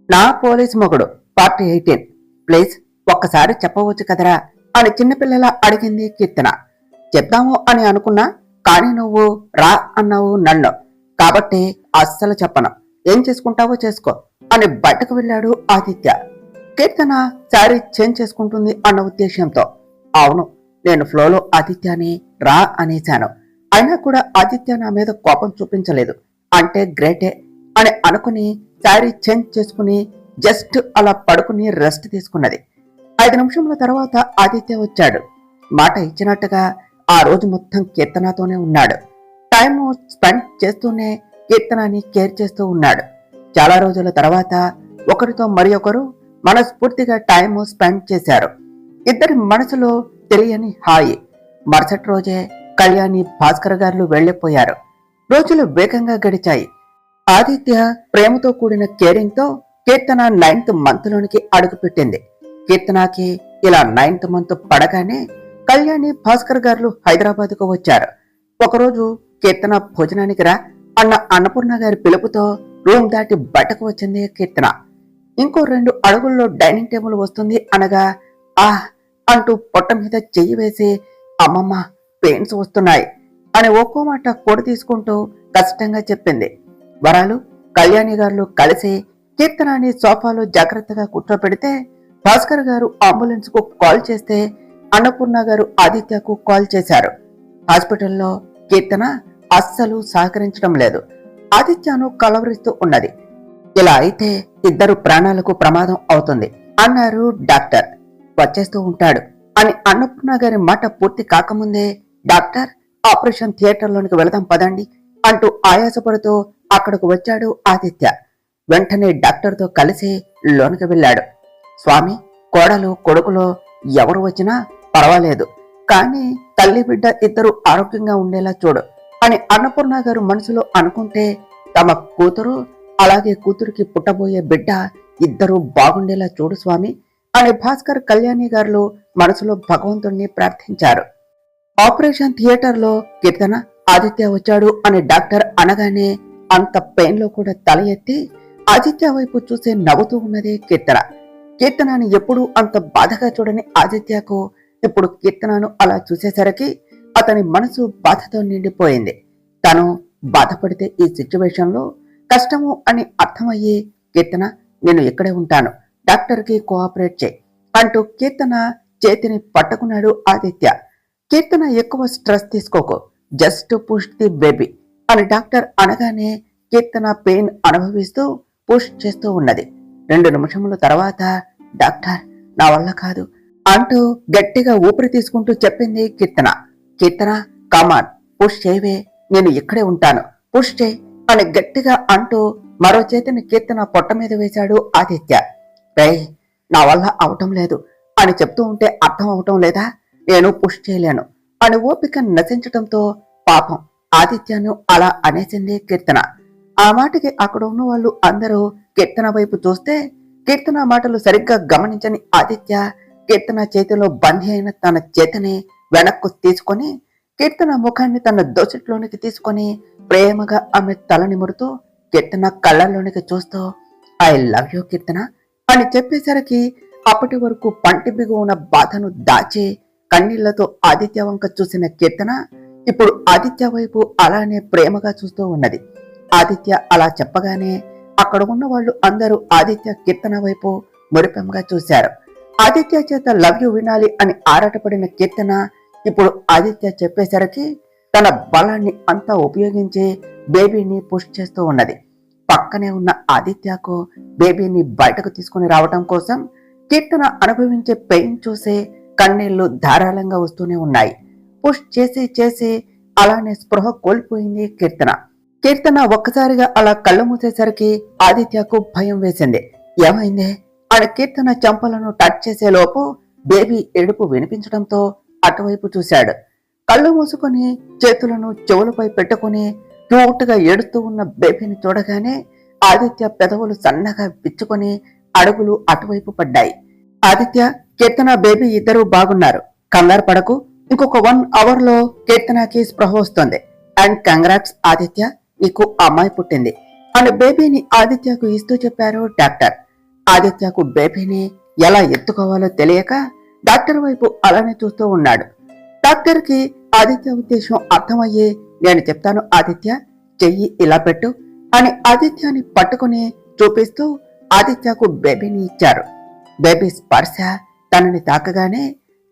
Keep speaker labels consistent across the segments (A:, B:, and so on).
A: నా పోలీస్ మొగుడు part 18 please ఒక్కసారి చెప్పవచ్చు కదరా అని చిన్నపిల్లల అడిగింది కీర్తన. చెప్దాము అని అనుకున్నా, కానీ నువ్వు రా అన్నావు నన్ను, కాబట్టి అస్సలు చెప్పను. ఏం చేసుకుంటావో చేసుకో అని బయటకు వెళ్ళాడు ఆదిత్య. కీర్తన శారీ చేంజ్ చేసుకుంటుంది అన్న ఉద్దేశంతో, అవును నేను ఫ్లోలో ఆదిత్యని రా అనేశాను. అయినా కూడా ఆదిత్య నా మీద కోపం చూపించలేదు, అంటే గ్రేటే అని అనుకుని శారీ చేంజ్ చేసుకుని జస్ట్ అలా పడుకుని రెస్ట్ తీసుకున్నది. 5 నిమిషముల తర్వాత ఆదిత్య వచ్చాడు. మాట ఇచ్చినట్టుగా ఆ రోజు మొత్తం కీర్తనతోనే ఉన్నాడు. టైం స్పెండ్ చేస్తూనే కీర్తనని కేర్ చేస్తూ ఉన్నాడు. చాలా రోజుల తర్వాత ఒకరితో మరి ఒకరు మనస్ఫూర్తిగా టైం స్పెండ్ చేశారు. ఇద్దరి మనసులో తెలియని హాయి. మరుసటి రోజే కళ్యాణి, భాస్కర్ గారు వెళ్లిపోయారు. రోజులు వేగంగా గడిచాయి. ఆదిత్య ప్రేమతో కూడిన కేరింగ్ తో కీర్తన 9th మంత్లోనికి అడుగుపెట్టింది. కీర్తనకి ఇలా 9th మంత్ పడగానే కళ్యాణి, భాస్కర్ గారు హైదరాబాద్కు వచ్చారు. ఒకరోజు కీర్తన భోజనానికి రా అన్న అన్నపూర్ణ గారి పిలుపుతో రూమ్ దాటి బయటకు వచ్చింది కీర్తన. ఇంకో 2 అడుగుల్లో డైనింగ్ టేబుల్ వస్తుంది అనగా ఆహ్ అంటూ పొట్ట మీద చెయ్యి వేసి, అమ్మమ్మ పెయిన్స్ వస్తున్నాయి అని ఒక్కో మాట కొడి తీసుకుంటూ కష్టంగా చెప్పింది. వరాలు, కళ్యాణి గారు కలిసి కీర్తనని సోఫాలో జాగ్రత్తగా కూర్చోపెడితే భాస్కర్ గారు అంబులెన్స్ కు కాల్ చేస్తే అన్నపూర్ణ గారు ఆదిత్యకు కాల్ చేశారు. హాస్పిటల్లో కీర్తన అస్సలు సహకరించడం లేదు. ఆదిత్యను కలవరిస్తూ ఉన్నది. ఇలా అయితే ఇద్దరు ప్రాణాలకు ప్రమాదం అవుతుంది అన్నారు డాక్టర్. వచ్చేస్తూ ఉంటాడు అని అన్నపూర్ణ గారి మాట పూర్తి కాకముందే డాక్టర్, ఆపరేషన్ థియేటర్లోనికి వెళదాం పదండి అంటూ ఆయాసపడుతూ అక్కడకు వచ్చాడు ఆదిత్య. వెంటనే డాక్టర్తో కలిసి లోనికి వెళ్ళాడు. స్వామి, కోడలు కొడుకులో ఎవరు వచ్చినా పర్వాలేదు, కానీ తల్లి బిడ్డ ఇద్దరు ఆరోగ్యంగా ఉండేలా చూడు అని అన్నపూర్ణ గారు మనసులో అనుకుంటే, తమ కూతురు అలాగే కూతురికి పుట్టబోయే బిడ్డ ఇద్దరు బాగుండేలా చూడు స్వామి అని భాస్కర్, కళ్యాణి గారు మనసులో భగవంతుణ్ణి ప్రార్థించారు. ఆపరేషన్ థియేటర్లో కీర్తన, ఆదిత్య వచ్చాడు అని డాక్టర్ అనగానే అంత పెయిన్ లో కూడా తల ఎత్తి ఆదిత్య వైపు చూసే నవ్వుతూ ఉన్నది కీర్తన. కీర్తనని ఎప్పుడూ అంత బాధగా చూడని ఆదిత్యకు ఇప్పుడు కీర్తనను అలా చూసేసరికి అతని మనసు బాధతో నిండిపోయింది. తను బాధపడితే ఈ సిచ్యువేషన్ లో కష్టము అని అర్థమయ్యి, కీర్తన నేను ఇక్కడే ఉంటాను, డాక్టర్ కి కోఆపరేట్ చేయి అంటూ కీర్తన చేతిని పట్టుకున్నాడు ఆదిత్య. కీర్తన ఎక్కువ స్ట్రెస్ తీసుకోకు, జస్ట్ పుష్ ది బేబీ అని డాక్టర్ అనగానే కీర్తన పెయిన్ అనుభవిస్తూ పుష్ చేస్తూ ఉన్నది. 2 నిమిషముల తర్వాత డాక్టర్ నా వల్ల కాదు అంటూ గట్టిగా ఊపిరి తీసుకుంటూ చెప్పింది కీర్తన. కీర్తన కమాన్ పుష్ చేయవే, నేను ఇక్కడే ఉంటాను, పుష్ చేయి అని గట్టిగా అంటూ మరో చేతిని కీర్తన పొట్ట మీద వేశాడు ఆదిత్య. రేయ్, నా వల్ల అవటం లేదు అని చెప్తూ ఉంటే అర్థం అవటం లేదా, నేను పుష్ చేయలేను అని ఓపిక నశించటంతో పాపం ఆదిత్యను అలా అనేసింది కీర్తన. ఆ మాటకి అక్కడ ఉన్న వాళ్ళు అందరూ కీర్తన వైపు చూస్తే, కీర్తన మాటలు సరిగ్గా గమనించని ఆదిత్య కీర్తన చేతిలో బందీ అయిన తన చేతిని వెనక్కు తీసుకొని కీర్తన ముఖాన్ని తన దోసిట్లోనికి తీసుకొని ప్రేమగా ఆమె తల నిమురుతూ కీర్తన కళ్ళల్లోనికి చూస్తూ, ఐ లవ్ యూ కీర్తన అని చెప్పేసరికి అప్పటి వరకు పంటి బిగు ఉన్న బాధను దాచి కన్నీళ్లతో ఆదిత్య వంక చూసిన కీర్తన ఇప్పుడు ఆదిత్య వైపు అలానే ప్రేమగా చూస్తూ ఉన్నది. ఆదిత్య అలా చెప్పగానే అక్కడ ఉన్న వాళ్ళు అందరూ ఆదిత్య, కీర్తన వైపు మురిపెంగా చూశారు. ఆదిత్య చేత లవ్ యూ వినాలి అని ఆరాటపడిన కీర్తన ఇప్పుడు ఆదిత్య చెప్పేసరికి తన బలాన్ని అంతా ఉపయోగించి బేబీని పుష్ చేస్తూ ఉన్నది. పక్కనే ఉన్న ఆదిత్యకు బేబీని బయటకు తీసుకుని రావటం కోసం కీర్తన అనుభవించే పెయిన్ చూసి కన్నీళ్లు ధారాళంగా వస్తూనే ఉన్నాయి. పుష్ చేసి చేసి అలానే స్పృహ కోల్పోయింది కీర్తన. కీర్తన ఒక్కసారిగా అలా కళ్ళు మూసేసరికి ఆదిత్యకు భయం వేసింది. ఏమైంది అని కీర్తన చెంపలను టచ్ చేసే లోపు బేబీ ఏడుపు వినిపించడంతో అటువైపు చూశాడు. కళ్ళు మూసుకొని చేతులను చెవులపై పెట్టుకుని క్యూట్ గా ఏడుస్తూ ఉన్న బేబీని చూడగానే ఆదిత్య పెదవులు సన్నగా విచ్చుకొని అడుగులు అటువైపు పడ్డాయి. ఆదిత్య, కీర్తన బేబీ ఇద్దరూ బాగున్నారు, కంగారు పడకు, ఇంకొక 1 అవర్ లో కీర్తనకి స్పృహ వస్తుంది. అండ్ కంగ్రాట్స్ ఆదిత్య, నీకు అమ్మాయి పుట్టింది అని బేబీని ఆదిత్యకు ఇస్తూ చెప్పారు డాక్టర్. ఆదిత్యకు బేబీని ఎలా ఎత్తుకోవాలో తెలియక డాక్టర్ వైపు అలానే చూస్తూ ఉన్నాడు. డాక్టర్కి ఆదిత్య ఉద్దేశం అర్థమయ్యి, నేను చెప్తాను ఆదిత్య, చెయ్యి ఇలా పెట్టు అని ఆదిత్యాన్ని పట్టుకుని చూపిస్తూ ఆదిత్యకు బేబీని ఇచ్చారు. బేబీ స్పర్శ తనని తాకగానే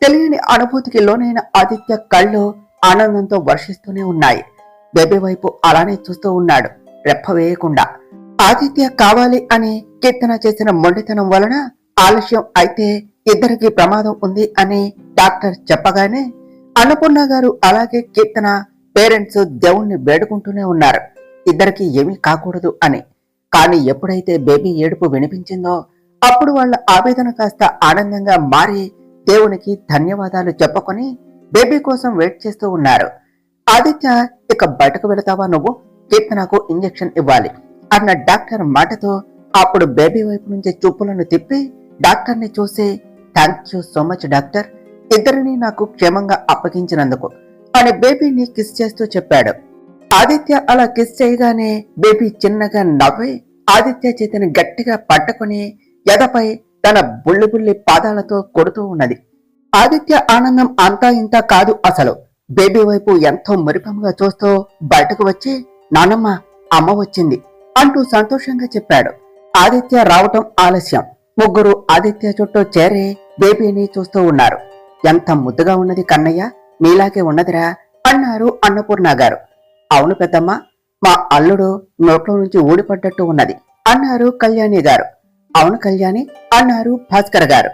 A: తెలియని అనుభూతికి లోనైన ఆదిత్య కళ్ళు ఆనందంతో వర్షిస్తూనే ఉన్నాయి. బేబీ వైపు అలానే చూస్తూ ఉన్నాడు రెప్ప వేయకుండా. ఆదిత్య కావాలి అని కీర్తన చేసిన మొండితనం వలన ఆలస్యం అయితే ఇద్దరికి ప్రమాదం ఉంది అని డాక్టర్ చెప్పగానే అన్నపూర్ణ గారు అలాగే కీర్తన పేరెంట్స్ దేవుణ్ణి వేడుకుంటూనే ఉన్నారు ఇద్దరికి ఏమీ కాకూడదు అని. కానీ ఎప్పుడైతే బేబీ ఏడుపు వినిపించిందో అప్పుడు వాళ్ళ ఆవేదన కాస్త ఆనందంగా మారి దేవునికి ధన్యవాదాలు చెప్పుకొని బేబీ కోసం వెయిట్ చేస్తూ ఉన్నారు. ఆదిత్య, ఇక బయటకు వెళతావా నువ్వు, కీర్తనకు ఇంజెక్షన్ ఇవ్వాలి అన్న డాక్టర్ మాటతో అప్పుడు బేబీ వైపు నుంచి చూపులను తిప్పి డాక్టర్ని చూసి, thank you so much doctor, ఇద్దరిని నాకు క్షేమంగా అప్పగించినందుకు అని బేబీని కిస్ చేస్తూ చెప్పాడు. ఆదిత్య అలా కిస్ చేయగానే బేబీ చిన్నగా నవ్వి ఆదిత్య చేతిని గట్టిగా పట్టుకుని ఎదపై తన బుల్లి బుల్లి పాదాలతో కొడుతూ ఉన్నది. ఆదిత్య ఆనందం అంతా ఇంతా కాదు అసలు. బేబీ వైపు ఎంతో మురిపంగా చూస్తూ బయటకు వచ్చి, నానమ్మ, అమ్మ వచ్చింది అంటూ సంతోషంగా చెప్పాడు. ఆదిత్య రావటం ఆలస్యం. ముగ్గురు ఆదిత్య చుట్టూ చేరి బేబీని చూస్తూ ఉన్నారు. ఎంత ముద్దుగా ఉన్నది కన్నయ్య, నీలాగే ఉన్నదిరా అన్నారు అన్నపూర్ణ గారు. అవును పెద్దమ్మ, మా అల్లుడు నోట్లో నుంచి ఊడిపడ్డట్టు ఉన్నది అన్నారు కళ్యాణి గారు. అవును కళ్యాణి అన్నారు భాస్కర్ గారు.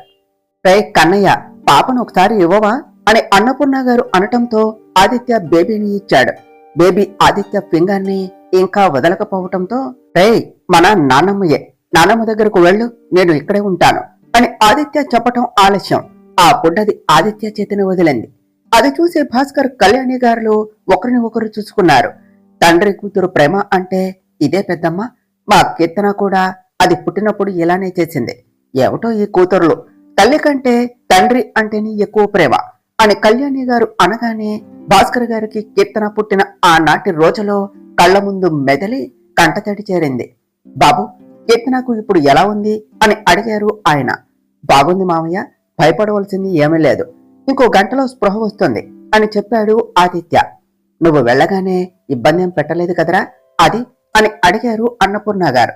A: రే కన్నయ్య, పాపను ఒకసారి ఇవ్వవా అని అన్నపూర్ణ గారు అనటంతో ఆదిత్య బేబీని ఇచ్చాడు. బేబీ ఆదిత్య ఫింగర్ ని ఇంకా వదలకపోవటంతో, రే మన నాన్నమ్మయే, నాన్నమ్మ దగ్గరకు వెళ్ళు, నేను ఇక్కడే ఉంటాను అని ఆదిత్య చెప్పటం ఆలస్యం. ఆ బుడ్డది ఆదిత్య చేతిని వదిలింది. అది చూసి భాస్కర్ కళ్యాణి గారు ఒకరిని ఒకరు చూసుకున్నారు. తండ్రి కూతురు ప్రేమ అంటే ఇదే పెద్దమ్మ, మా కీర్తన కూడా అది పుట్టినప్పుడు ఇలానే చేసింది. ఏమిటో ఈ కూతురులు, తల్లి కంటే తండ్రి అంటేనే ఎక్కువ ప్రేమ అని కళ్యాణి గారు అనగానే భాస్కర్ గారికి కీర్తన పుట్టిన ఆనాటి రోజులో కళ్ల ముందు మెదలి కంటతడి చేరింది. బాబు, కీర్తనకు ఇప్పుడు ఎలా ఉంది అని అడిగారు ఆయన. బాగుంది మామయ్య, భయపడవలసింది ఏమీ లేదు, ఇంకో గంటలో స్పృహ వస్తుంది అని చెప్పాడు ఆదిత్య. నువ్వు వెళ్ళగానే ఇబ్బంది ఏం పెట్టలేదు కదరా అది అని అడిగారు అన్నపూర్ణ గారు.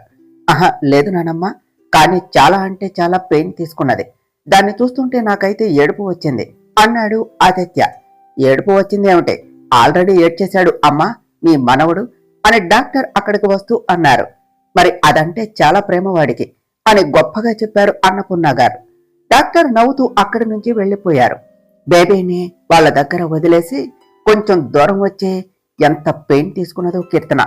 A: ఆహా లేదు నానమ్మ, కానీ చాలా అంటే చాలా పెయిన్ తీసుకున్నది. దాన్ని చూస్తుంటే నాకైతే ఏడుపు వచ్చింది అన్నాడు ఆదిత్య. ఏడుపు వచ్చింది ఏమిటి, ఆల్రెడీ ఏడ్చేశాడు అమ్మా మీ మనవడు అని డాక్టర్ అక్కడికి వస్తూ అన్నారు. మరి అదంటే చాలా ప్రేమ వాడికి అని గొప్పగా చెప్పారు అన్నపూర్ణ గారు. డాక్టర్ నవ్వుతూ అక్కడి నుంచి వెళ్లిపోయారు. బేబీని వాళ్ళ దగ్గర వదిలేసి కొంచెం దూరం వచ్చి ఎంత పెయిన్ తీసుకున్నదో కీర్తన.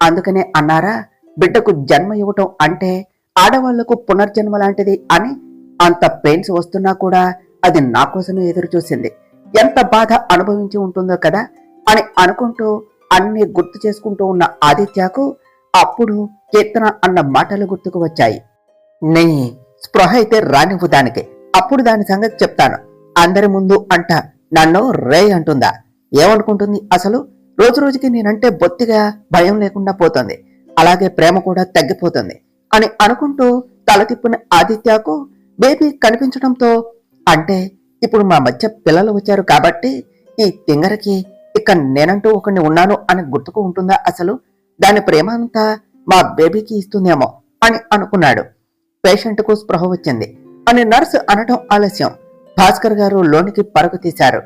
A: అందుకనే అన్నారా, బిడ్డకు జన్మ ఇవ్వటం అంటే ఆడవాళ్లకు పునర్జన్మ లాంటిది అని. అంత పెయిన్స్ వస్తున్నా కూడా అది నా కోసమే ఎదురు చూసింది, ఎంత బాధ అనుభవించి ఉంటుందో కదా అని అనుకుంటూ అన్ని గుర్తు చేసుకుంటూ ఉన్న ఆదిత్యకు అప్పుడు కీర్తన అన్న మాటలు గుర్తుకు వచ్చాయి. నీ స్పృహ అయితే రానివ్వు దానికి, అప్పుడు దాని సంగతి చెప్తాను. అందరి ముందు అంట నన్ను రే అంటుందా, ఏమనుకుంటుంది అసలు? రోజు రోజుకి నేనంటే బొత్తిగా భయం లేకుండా పోతుంది, అలాగే ప్రేమ కూడా తగ్గిపోతుంది అని అనుకుంటూ తల తిప్పిన ఆదిత్యకు బేబీ కనిపించడంతో, అంటే ఇప్పుడు మా మధ్య పిల్లలు వచ్చారు కాబట్టి ఈ తింగరకి ఇక నేనంటూ ఒకరిని ఉన్నాను అని గుర్తుకు ఉంటుందా అసలు? దాని ప్రేమ అంతా మా బేబీకి ఇస్తుందేమో అని అనుకున్నాడు. పేషెంట్కు స్పృహ వచ్చింది అని నర్సు అనడం ఆలస్యం. భాస్కర్ గారు లోనికి పరుగు తీశారు.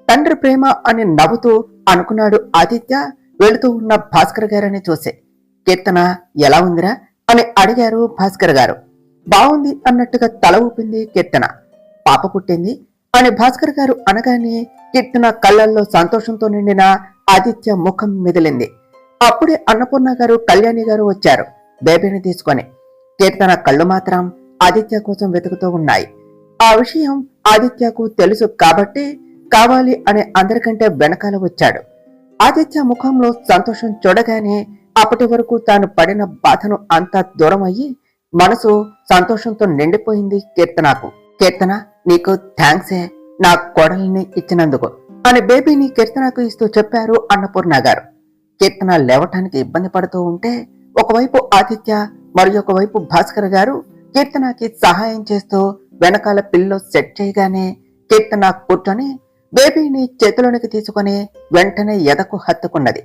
A: తండ్రి ప్రేమ అని నవ్వుతూ అనుకున్నాడు ఆదిత్య వెళుతూ ఉన్న భాస్కర్ గారని చూసి. కీర్తన ఎలా ఉందిరా అని అడిగారు భాస్కర్ గారు. బాగుంది అన్నట్టుగా తల ఊపింది కీర్తన. పాప పుట్టింది అని భాస్కర్ గారు అనగానే కీర్తన కళ్ళల్లో సంతోషంతో నిండిన ఆదిత్య ముఖం మెదిలింది. అప్పుడే అన్నపూర్ణ గారు కళ్యాణి గారు వచ్చారు బేబీని తీసుకొని. కీర్తన కళ్ళు మాత్రం ఆదిత్య కోసం వెతుకుతూ ఉన్నాయి. ఆ విషయం ఆదిత్యకు తెలుసు కాబట్టి కావాలి అనే అందరికంటే వెనకాల వచ్చాడు. ఆదిత్య ముఖంలో సంతోషం చూడగానే అప్పటి వరకు తాను పడిన బాధను అంతా దూరం అయ్యి మనసు సంతోషంతో నిండిపోయింది కీర్తనకు. కీర్తన, నీకు థ్యాంక్సే నా కోడల్ని ఇచ్చినందుకు అని బేబీని కీర్తనకు ఇస్తూ చెప్పారు అన్నపూర్ణ గారు. కీర్తన లేవటానికి ఇబ్బంది పడుతూ ఉంటే ఒకవైపు ఆదిత్య మరి ఒకవైపు భాస్కర్ గారు కీర్తనకి సహాయం చేస్తూ వెనకాల పిల్లో సెట్ చేయగానే కీర్తన కూర్చొని బేబీని చేతిలోనికి తీసుకుని వెంటనే ఎదకు హత్తుకున్నది.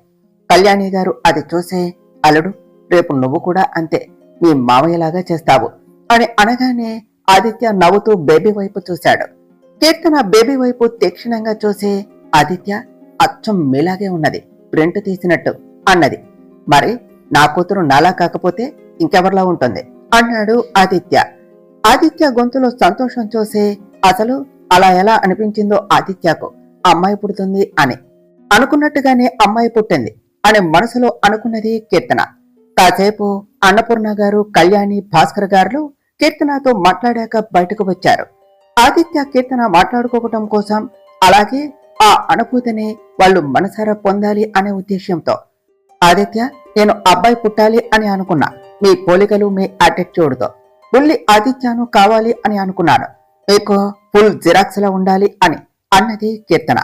A: కళ్యాణి గారు అది చూసి, అల్లుడు, రేపు నువ్వు కూడా అంతే, మీ మామయ్యలాగా చేస్తావు అని అనగానే ఆదిత్య నవ్వుతూ బేబీ వైపు చూశాడు. కీర్తన బేబీ వైపు తీక్షణంగా చూసి, ఆదిత్య, అచ్చం మీలాగే ఉన్నది, ప్రింట్ తీసినట్టు అన్నది. మరి నా కూతురు నాలా కాకపోతే ఇంకెవరిలా ఉంటుంది అన్నాడు ఆదిత్య. ఆదిత్య గొంతులో సంతోషం చూసి, అసలు అలా ఎలా అనిపించిందో ఆదిత్యకు అమ్మాయి పుడుతుంది అని. అనుకున్నట్టుగానే అమ్మాయి పుట్టింది అని మనసులో అనుకున్నది కీర్తన. కాసేపు అన్నపూర్ణ గారు, కళ్యాణి, భాస్కర్ గారు కీర్తనతో మాట్లాడాక బయటకు వచ్చారు. ఆదిత్య కీర్తన మాట్లాడుకోవటం కోసం, అలాగే ఆ అనుభూతిని వాళ్ళు మనసారా పొందాలి అనే ఉద్దేశ్యంతో, ఆదిత్య, నేను అబ్బాయి పుట్టాలి అని అనుకున్నా, మీ పోలికలు, మీ యాటిట్యూడ్తో బుల్లి ఆదిత్యను కావాలి అని అనుకున్నాను, మీకు ఫుల్ జిరాక్స్ లా ఉండాలి అని అన్నది కీర్తన.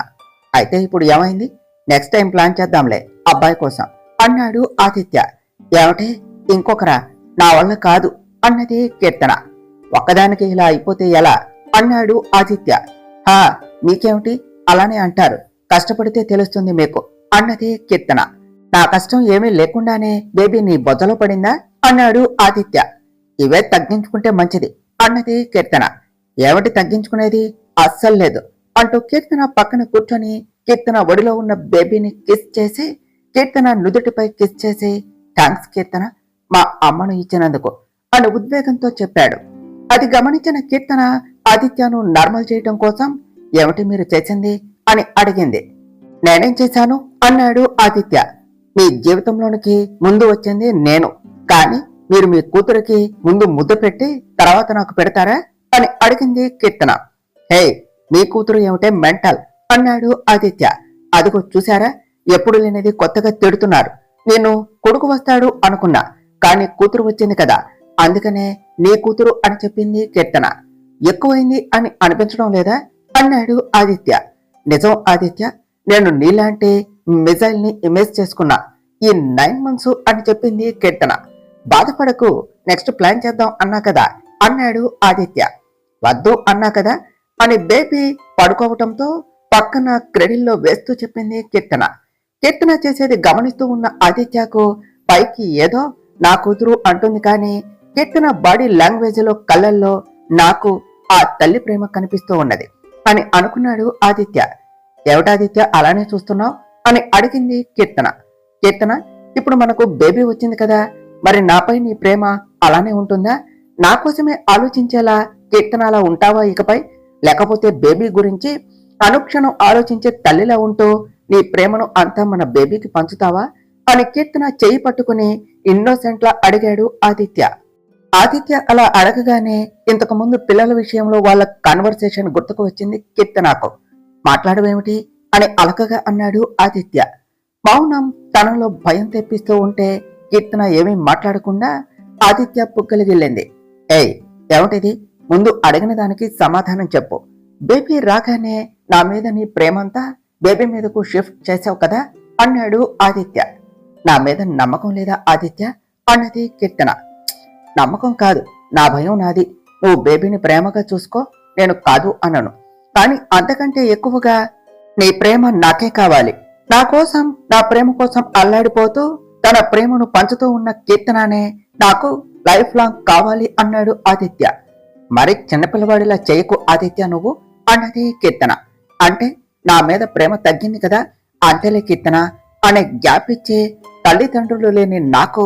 A: అయితే ఇప్పుడు ఏమైంది? నెక్స్ట్ టైం ప్లాన్ చేద్దాంలే అబ్బాయి కోసం అన్నాడు ఆదిత్య. ఏమిటి ఇంకొకరా? నా వల్ల కాదు అన్నది కీర్తన. ఒక్కదానికి ఇలా అయిపోతే ఎలా అన్నాడు ఆదిత్య. హా, మీకేమిటి అలానే అంటారు, కష్టపడితే తెలుస్తుంది మీకు అన్నది కీర్తన. నా కష్టం ఏమీ లేకుండానే బేబీ నీ బొజ్జలో పడిందా అన్నాడు ఆదిత్య. ఇవే తగ్గించుకుంటే మంచిది అన్నది కీర్తన. ఏమిటి తగ్గించుకునేది? అస్సలు లేదు అంటూ కీర్తన పక్కన కూర్చొని కీర్తన ఒడిలో ఉన్న బేబీని కిస్ చేసి, కీర్తన నుదుటిపై కిస్ చేసి, థ్యాంక్స్ కీర్తన, మా అమ్మను ఇచ్చినందుకు అని ఉద్వేగంతో చెప్పాడు. అది గమనించిన కీర్తన ఆదిత్యను నార్మల్ చేయటం కోసం, ఏమిటి మీరు చేసింది అని అడిగింది. నేనేం చేశాను అన్నాడు ఆదిత్య. మీ జీవితంలోనికి ముందు వచ్చింది నేను, కానీ మీరు మీ కూతురికి ముందు ముద్ద పెట్టి తర్వాత నాకు పెడతారా అని అడిగింది కీర్తన. హే, మీ కూతురు ఏమిటే మెంటల్ అన్నాడు ఆదిత్య. అదిగో చూశారా, ఎప్పుడు లేనిది కొత్తగా తిడుతున్నారు. నేను కొడుకు వస్తాడు అనుకున్నా, కానీ కూతురు వచ్చింది కదా, అందుకనే నీ కూతురు అని చెప్పింది కీర్తన. ఎక్కువైంది అని అనిపించడం లేదా అన్నాడు ఆదిత్య. నిజం ఆదిత్య, నేను నీలాంటి మిజైల్ ని ఇమేజ్ చేసుకున్నా ఈ 9 months అని చెప్పింది కీర్తన. బాధపడకు, నెక్స్ట్ ప్లాన్ చేద్దాం అన్నా కదా అన్నాడు ఆదిత్య. వద్దు అన్నా కదా అని బేబీ పడుకోవటంతో పక్కన క్రెడిల్లో వేస్తూ చెప్పింది కీర్తన. కీర్తన చేసేది గమనిస్తూ ఉన్న ఆదిత్యకు పైకి ఏదో నా కూతురు అంటుంది, కానీ కీర్తన బాడీ లాంగ్వేజ్ లో, కళ్ళల్లో నాకు ఆ తల్లి ప్రేమ కనిపిస్తూ ఉన్నది అని అనుకున్నాడు ఆదిత్య. ఏమిటాదిత్య అలానే చూస్తున్నావు అని అడిగింది కీర్తన. కీర్తన, ఇప్పుడు మనకు బేబీ వచ్చింది కదా, మరి నాపై నీ ప్రేమ అలానే ఉంటుందా? నా కోసమే ఆలోచించేలా కీర్తన అలా ఉంటావా ఇకపై? లేకపోతే బేబీ గురించి అనుక్షణం ఆలోచించే తల్లిలా ఉంటూ నీ ప్రేమను అంతా మన బేబీకి పంచుతావా అని కీర్తన చేయి పట్టుకుని ఇన్నోసెంట్ లా అడిగాడు ఆదిత్య. ఆదిత్య అలా అడగగానే ఇంతకు ముందు పిల్లల విషయంలో వాళ్ళ కన్వర్సేషన్ గుర్తుకు వచ్చింది కీర్తనకు. మాట్లాడవేమిటి అని అలకగా అన్నాడు ఆదిత్య. మౌనం తనలో భయం తెప్పిస్తూ ఉంటే కీర్తన ఏమీ మాట్లాడకుండా ఆదిత్య పుక్కలిగిల్లింది. ఏయ్, ఏమిటిది? ముందు అడిగిన దానికి సమాధానం చెప్పు. బేబీ రాగానే నా మీద నీ ప్రేమంతా బేబీ మీదకు షిఫ్ట్ చేసావు కదా అన్నాడు ఆదిత్య. నా మీద నమ్మకం లేదా ఆదిత్య అన్నది కీర్తన. నమ్మకం కాదు, నా భయం నాది. నువ్వు బేబీని ప్రేమగా చూసుకో, నేను కాదు అనను, కానీ అంతకంటే ఎక్కువగా నీ ప్రేమ నాకే కావాలి. నా కోసం, నా ప్రేమ కోసం అల్లాడిపోతూ తన ప్రేమను పంచుతూ ఉన్న కీర్తననే నాకు లైఫ్ లాంగ్ కావాలి అన్నాడు ఆదిత్య. మరి చిన్నపిల్లవాడిలా చేయకు ఆదిత్య నువ్వు అన్నది కీర్తన. అంటే నా మీద ప్రేమ తగ్గింది కదా, అంతేలే కీర్తన అనే గ్యాప్ ఇచ్చి తల్లిదండ్రులు లేని నాకు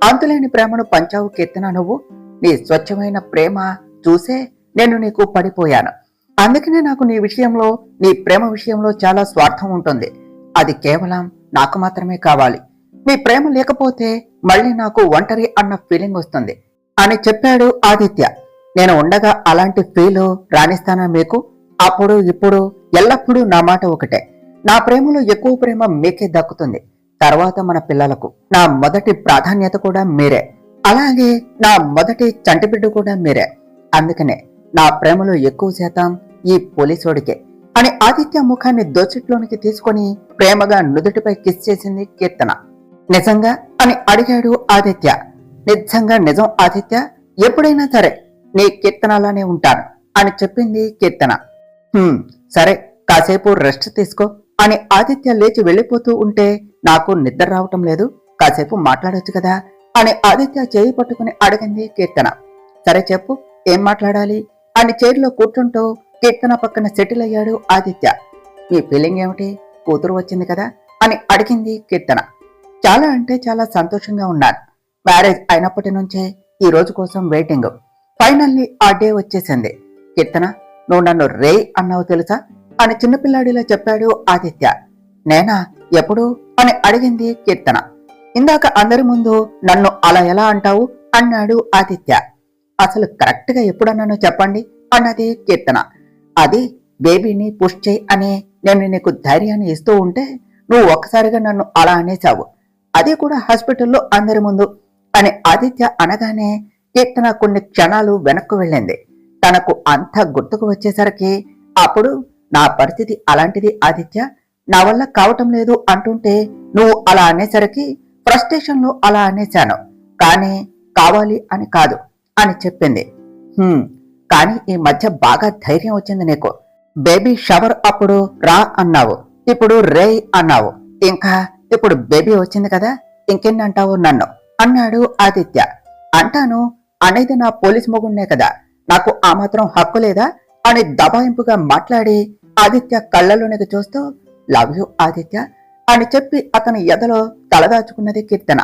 A: అంతులేని ప్రేమను పంచావు కీర్తన నువ్వు. నీ స్వచ్ఛమైన ప్రేమ చూసే నేను నీకు పడిపోయాను. అందుకనే నాకు నీ విషయంలో, నీ ప్రేమ విషయంలో చాలా స్వార్థం ఉంటుంది. అది కేవలం నాకు మాత్రమే కావాలి. నీ ప్రేమ లేకపోతే మళ్ళీ నాకు ఒంటరి అన్న ఫీలింగ్ వస్తుంది అని చెప్పాడు ఆదిత్య. నేను ఉండగా అలాంటి ఫీలు రాణిస్తానా మీకు? అప్పుడు ఇప్పుడు ఎల్లప్పుడూ నా మాట ఒకటే, నా ప్రేమలో ఎక్కువ ప్రేమ మీకే దక్కుతుంది. తర్వాత మన పిల్లలకు నా మొదటి ప్రాధాన్యత కూడా మీరే, అలాగే నా మొదటి చంటిబిడ్డ కూడా మీరే. అందుకనే నా ప్రేమలో ఎక్కువ శాతం ఈ పోలీసోడికే అని ఆదిత్య ముఖాన్ని దోచిట్లోనికి తీసుకుని ప్రేమగా నుదుటిపై కిస్ చేసింది కీర్తన. నిజంగా అని అడిగాడు ఆదిత్య. నిజంగా నిజం ఆదిత్య, ఎప్పుడైనా సరే నీ కీర్తనలానే ఉంటాను అని చెప్పింది కీర్తన. సరే, కాసేపు రెస్ట్ తీసుకో అని ఆదిత్య లేచి వెళ్ళిపోతూ ఉంటే, నాకు నిద్ర రావటం లేదు, కాసేపు మాట్లాడొచ్చు కదా అని ఆదిత్య చేయి పట్టుకుని అడిగింది కీర్తన. సరే చెప్పు, ఏం మాట్లాడాలి అని చైర్లో కూర్చుంటూ కీర్తన పక్కన సెటిల్ అయ్యాడు ఆదిత్య. మీ ఫీలింగ్ ఏమిటి, కూతురు వచ్చింది కదా అని అడిగింది కీర్తన. చాలా అంటే చాలా సంతోషంగా ఉన్నాను. మ్యారేజ్ అయినప్పటి నుంచే ఈ రోజు కోసం వెయిటింగ్. ఫైనల్లీ ఆ డే వచ్చేసింది. కీర్తన, నువ్వు నన్ను రే అన్నావు తెలుసా అని చిన్నపిల్లాడిలా చెప్పాడు ఆదిత్య. నేనా, ఎప్పుడు అని అడిగింది కీర్తన. ఇందాక అందరి ముందు నన్ను అలా ఎలా అంటావు అన్నాడు ఆదిత్య. అసలు కరెక్ట్ గా ఎప్పుడన్నానో చెప్పండి అన్నది కీర్తన. అది బేబీని పుష్ చేయి అని నేను నీకు ధైర్యాన్ని ఇస్తూ ఉంటే నువ్వు ఒక్కసారిగా నన్ను అలా అనేశావు, అది కూడా హాస్పిటల్లో అందరి ముందు అని ఆదిత్య అనగానే కీర్తన కొన్ని క్షణాలు వెనక్కు వెళ్ళింది. తనకు అంత గుర్తుకు వచ్చేసరికి, అప్పుడు నా పరిస్థితి అలాంటిది ఆదిత్య, నా వల్ల కావటం లేదు అంటుంటే నువ్వు అలా అనేసరికి ఫ్రస్ట్రేషన్ లో అలా అనేశాను, కానీ కావాలి అని కాదు అని చెప్పింది. కానీ ఈ మధ్య బాగా ధైర్యం వచ్చింది నీకు. బేబీ షవర్ అప్పుడు రా అన్నావు, ఇప్పుడు రే అన్నావు, ఇంకా ఇప్పుడు బేబీ వచ్చింది కదా, ఇంకెన్ని అంటావు నన్ను అన్నాడు ఆదిత్య. అంటాను అనేది నా పోలీస్ మొగుడినే కదా, నాకు ఆ మాత్రం హక్కు లేదా అని దబాయింపుగా మాట్లాడి ఆదిత్య కళ్ళలోనికి చూస్తూ లవ్ యూ ఆదిత్య అని చెప్పి అతని ఎదలో తలదాచుకున్నది కీర్తన.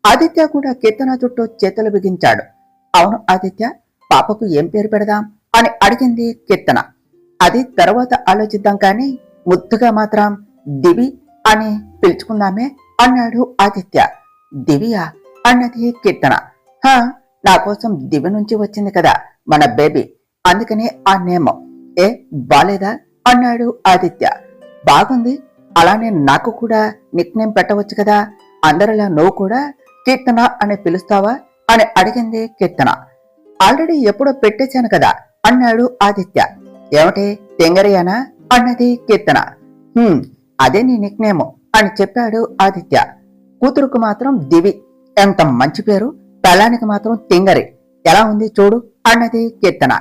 A: ఆదిత్య కూడా కీర్తన చుట్టూ చేతులు బిగించాడు. అవును ఆదిత్య, పాపకు ఏం పేరు పెడదాం అని అడిగింది కీర్తన. అది తర్వాత ఆలోచిద్దాం, కానీ ముద్దుగా మాత్రం దివి అని పిలుచుకుందామే అన్నాడు ఆదిత్య. దివియా అన్నది కీర్తన. నా కోసం దివి నుంచి వచ్చింది కదా మన బేబీ, అందుకనే ఆ నేమ్. ఏ బాలేదా అన్నాడు ఆదిత్య. బాగుంది, అలానే నాకు కూడా నిక్ నేమ్ పెట్టవచ్చు కదా, అందరిలా నువ్వు కూడా కీర్తన అని పిలుస్తావా అని అడిగింది కీర్తన. ఆల్రెడీ ఎప్పుడో పెట్టేశాను కదా అన్నాడు ఆదిత్య. ఏమిటి, తెంగరియానా అన్నది కీర్తన. అదే నీ నిక్ నేమ్ అని చెప్పాడు ఆదిత్య. కూతురుకు మాత్రం దివి, ఎంత మంచి పేరు, పెళ్ళానికి మాత్రం తింగరి, ఎలా ఉంది చూడు అన్నది కీర్తన.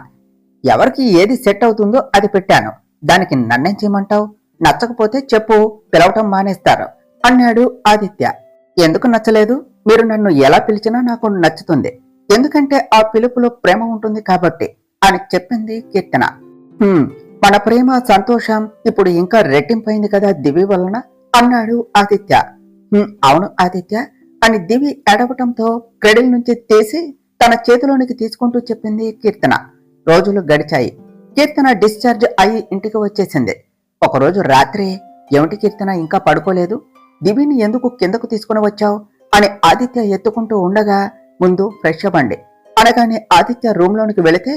A: ఎవరికి ఏది సెట్ అవుతుందో అది పెట్టాను, దానికి నన్నేం చేయమంటావు, నచ్చకపోతే చెప్పు, పిలవటం మానేస్తారు అన్నాడు ఆదిత్య. ఎందుకు నచ్చలేదు, మీరు నన్ను ఎలా పిలిచినా నాకు నచ్చుతుంది, ఎందుకంటే ఆ పిలుపులో ప్రేమ ఉంటుంది కాబట్టి అని చెప్పింది కీర్తన. మన ప్రేమ సంతోషం ఇప్పుడు ఇంకా రెట్టింపైంది కదా దివి వలన అన్నాడు ఆదిత్య. అవును ఆదిత్య అని దివి ఏడవటంతో క్రెడిల్ నుంచి తీసి తన చేతిలోనికి తీసుకుంటూ చెప్పింది కీర్తన. రోజులు గడిచాయి. కీర్తన డిశ్చార్జ్ అయి ఇంటికి వచ్చేసింది. ఒకరోజు రాత్రి, ఏమిటి కీర్తన ఇంకా పడుకోలేదు, దివిని ఎందుకు కిందకు తీసుకుని వచ్చావు అని ఆదిత్య ఎత్తుకుంటూ ఉండగా, ముందు ఫ్రెష్ అవ్వండి అనగానే ఆదిత్య రూమ్ లోనికి వెళితే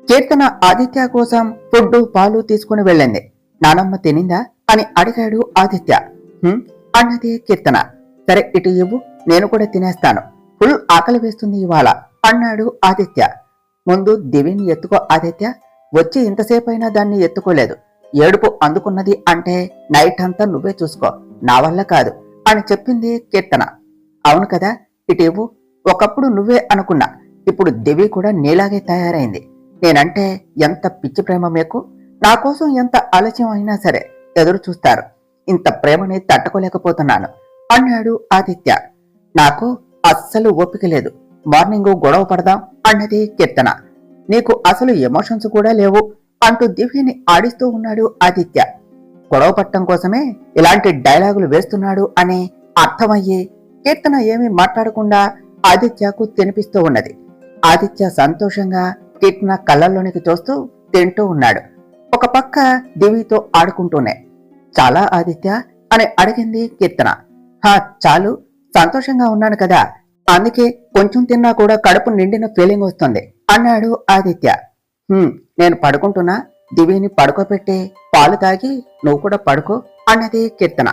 A: కీర్తన ఆదిత్య కోసం ఫుడ్ పాలు తీసుకుని వెళ్ళింది. నానమ్మ తినిందా అని అడిగాడు ఆదిత్య. అన్నది కీర్తన. సరే ఇటు ఇవ్వు, నేను కూడా తినేస్తాను, ఫుల్ ఆకలి వేస్తుంది ఇవాళ అన్నాడు ఆదిత్య. ముందు దివిని ఎత్తుకో ఆదిత్య, వచ్చి ఇంతసేపైనా దాన్ని ఎత్తుకోలేదు, ఏడుపు అందుకున్నది అంటే నైట్ అంతా నువ్వే చూసుకో, నా వల్ల కాదు అని చెప్పింది కీర్తన. అవును కదా, ఇటు ఇవ్వు, ఒకప్పుడు నువ్వే అనుకున్నా, ఇప్పుడు దివి కూడా నీలాగే తయారైంది, నేనంటే ఎంత పిచ్చి ప్రేమ మీకు, నా కోసం ఎంత ఆలస్యం అయినా సరే ఎదురు చూస్తారు, ఇంత ప్రేమని తట్టుకోలేకపోతున్నాను అన్నాడు ఆదిత్య. నాకు అస్సలు ఓపిక లేదు, మార్నింగ్ గొడవ పడదాం అన్నది కీర్తన. నీకు అసలు ఎమోషన్స్ కూడా లేవు అంటూ దివ్యని ఆడిస్తూ ఉన్నాడు ఆదిత్య. గొడవ పట్టడం కోసమే ఇలాంటి డైలాగులు వేస్తున్నాడు అని అర్థమయ్యి కీర్తన ఏమీ మాట్లాడకుండా ఆదిత్యకు తినిపిస్తూ ఉన్నది. ఆదిత్య సంతోషంగా కీర్తన కళ్ళల్లోనికి చూస్తూ తింటూ ఉన్నాడు. ఒక పక్క దివితో ఆడుకుంటూనే. చాలా ఆదిత్య అని అడిగింది కీర్తన. చాలు, సంతోషంగా ఉన్నాను కదా, అందుకే కొంచెం తిన్నా కూడా కడుపు నిండిన ఫీలింగ్ వస్తుంది అన్నాడు ఆదిత్య. నేను పడుకుంటున్నా, దివిని పడుకోబెట్టి పాలు తాగి నువ్వు కూడా పడుకో అన్నది కీర్తన.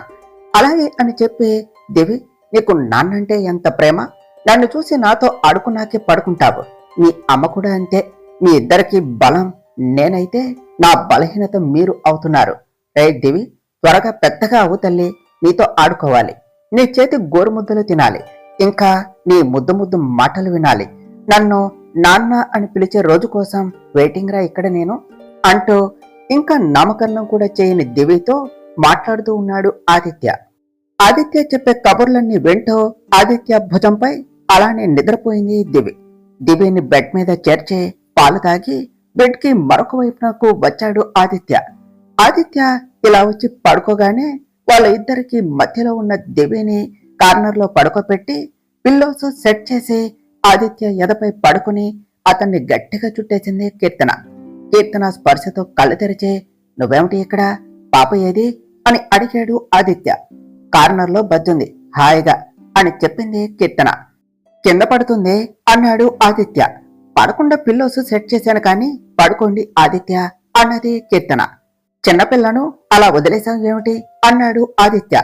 A: అలాగే అని చెప్పి, దివి నీకు నాన్నంటే ఎంత ప్రేమ, నన్ను చూసి నాతో ఆడుకున్నాకే పడుకుంటావు, మీ అమ్మ కూడా అంతే, మీ ఇద్దరికి బలం నేనైతే నా బలహీనత మీరు అవుతున్నారు. రే దివి, త్వరగా పెద్దగా అవు తల్లి, నీతో ఆడుకోవాలి, నీ చేతి గోరుముద్దలు తినాలి, ఇంకా నీ ముద్దు ముద్దు మాటలు వినాలి, నన్ను నాన్న అని పిలిచే రోజు కోసం వెయిటింగ్ రా ఇక్కడ నేను అంటూ ఇంకా నామకరణం కూడా చేయని దివితో మాట్లాడుతూ ఉన్నాడు ఆదిత్య. ఆదిత్య చెప్పే కబుర్లన్నీ వింటూ ఆదిత్య భుజంపై అలానే నిద్రపోయింది దివి. దివిని బెడ్ మీద చేర్చి పాలు తాగి బెడ్ కి మరొక వైపునకు వచ్చాడు ఆదిత్య. ఆదిత్య ఇలా వచ్చి పడుకోగానే వాళ్ళ ఇద్దరికి మధ్యలో ఉన్న దివిని కార్నర్ లో పడుకోబెట్టి పిల్లోస్ సెట్ చేసి ఆదిత్య ఎదపై పడుకుని అతన్ని గట్టిగా చుట్టేసింది కీర్తన. కీర్తన స్పర్శతో కళ్ళు తెరిచి నువ్వేమిటి ఇక్కడ, పాప ఏది అని అడిగాడు ఆదిత్య. కార్నర్ లో బజ్జుంది హాయిగా అని చెప్పింది కీర్తన. కింద పడుతుంది అన్నాడు ఆదిత్య. పడకుండా పిల్లోస్ సెట్ చేశాను కానీ పడుకోండి ఆదిత్య అన్నది కీర్తన. చిన్నపిల్లను అలా వదిలేసావు ఏమిటి అన్నాడు ఆదిత్య.